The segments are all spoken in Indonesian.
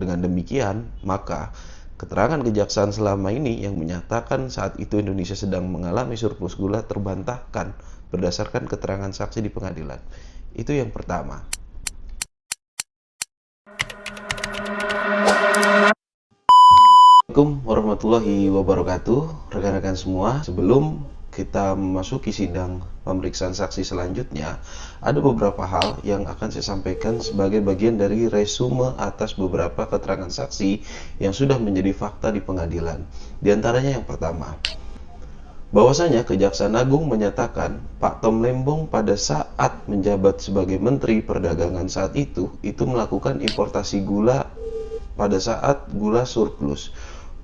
Dengan demikian, maka keterangan kejaksaan selama ini yang menyatakan saat itu Indonesia sedang mengalami surplus gula terbantahkan berdasarkan keterangan saksi di pengadilan. Itu yang pertama. Assalamualaikum warahmatullahi wabarakatuh, rekan-rekan semua. Sebelum kita memasuki sidang pemeriksaan saksi selanjutnya, ada beberapa hal yang akan saya sampaikan sebagai bagian dari resume atas beberapa keterangan saksi yang sudah menjadi fakta di pengadilan. Di antaranya yang pertama, bahwasanya Kejaksaan Agung menyatakan Pak Tom Lembong pada saat menjabat sebagai Menteri Perdagangan saat itu melakukan importasi gula pada saat gula surplus.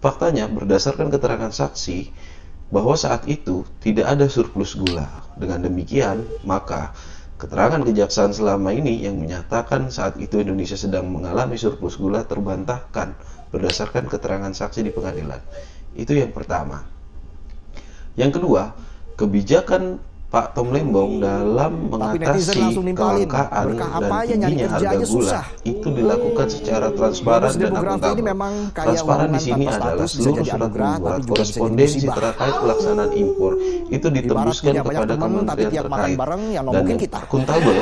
Faktanya berdasarkan keterangan saksi bahwa saat itu tidak ada surplus gula. Dengan demikian, maka keterangan kejaksaan selama ini yang menyatakan saat itu Indonesia sedang mengalami surplus gula terbantahkan berdasarkan keterangan saksi di pengadilan. Itu yang pertama. Yang kedua, kebijakan Pak Tom Lembong dalam mengatasi kelangkaan dan tingginya harga gula itu dilakukan secara transparan dan akuntabel. Transparan di sini adalah seluruh surat membuat korespondensi terkait pelaksanaan impor itu ditembuskan kepada kementerian terkait, dan akuntabel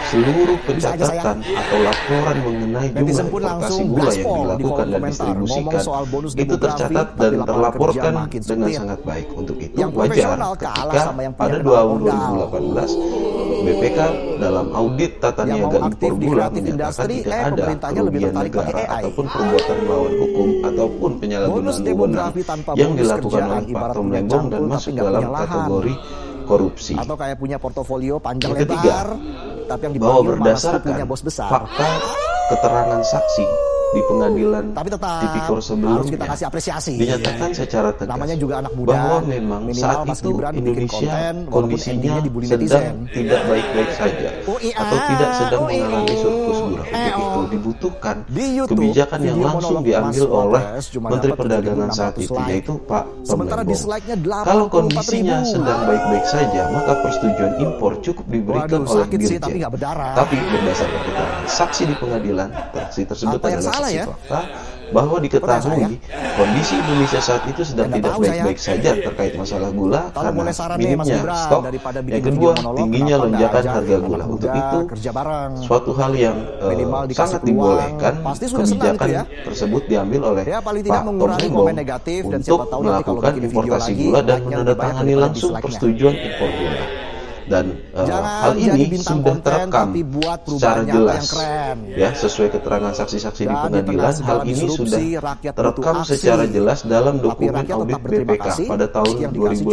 seluruh pencatatan atau laporan mengenai jumlah importasi gula yang dilakukan dan distribusikan itu tercatat dan terlaporkan dengan sangat baik. Untuk itu wajar ketika pada 2018 BPK dalam audit tata niaga impor gula menyatakan tidak ada kerugian negara ataupun perbuatan melawan hukum ataupun penyalahgunaan wewenang yang dilakukan oleh Pak Tom Lembong dan masuk dalam kategori korupsi. Atau kayak punya portofolio panjang yang ketiga, lebar, tapi yang bahwa berdasarkan fakta keterangan saksi di pengadilan tipikor sebelumnya kasih apresiasi. Dinyatakan secara tegas namanya juga anak muda, bahwa memang saat itu Indonesia kondisinya sedang tidak baik-baik saja atau tidak sedang mengalami surplus gula. Untuk itu dibutuhkan kebijakan yang langsung diambil oleh Menteri Perdagangan saat itu, yaitu Pak Tom Lembong. Kalau kondisinya sedang baik-baik saja, maka persetujuan impor cukup diberikan oleh Dirjen. Tapi berdasarkan keterangan saksi di pengadilan, saksi tersebut adalah saksi fakta bahwa diketahui kondisi Indonesia saat itu sedang tidak baik-baik saja terkait masalah gula karena minimnya stok. Yang kedua, tingginya lonjakan harga gula. Untuk itu, suatu hal yang sangat dibolehkan kebijakan tersebut diambil oleh Pak Tom Lembong untuk melakukan importasi gula dan menandatangani langsung persetujuan impor gula. Dan hal ini sudah terekam secara jelas, ya, sesuai keterangan saksi-saksi di pengadilan. Hal ini sudah terekam secara jelas dalam dokumen audit BPK pada tahun 2018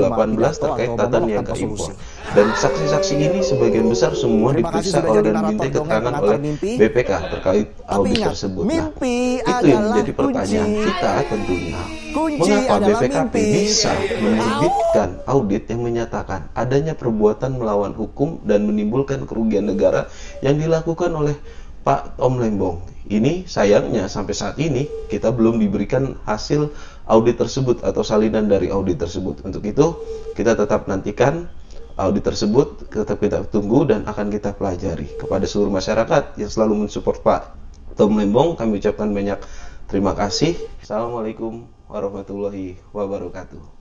terkait tata niaga impor. Dan saksi-saksi ini sebagian besar semua diperiksa dan diminta keterangan oleh BPK terkait audit tersebut. Nah, itu yang menjadi pertanyaan kita tentunya. Mengapa BPKP bisa menerbitkan audit yang menyatakan adanya perbuatan melawan hukum dan menimbulkan kerugian negara yang dilakukan oleh Pak Tom Lembong? Ini sayangnya sampai saat ini kita belum diberikan hasil audit tersebut atau salinan dari audit tersebut. Untuk itu kita tetap nantikan audit tersebut, tetap kita tunggu dan akan kita pelajari. Kepada seluruh masyarakat yang selalu mensupport Pak Tom Lembong, kami ucapkan banyak terima kasih. Assalamualaikum warahmatullahi wabarakatuh.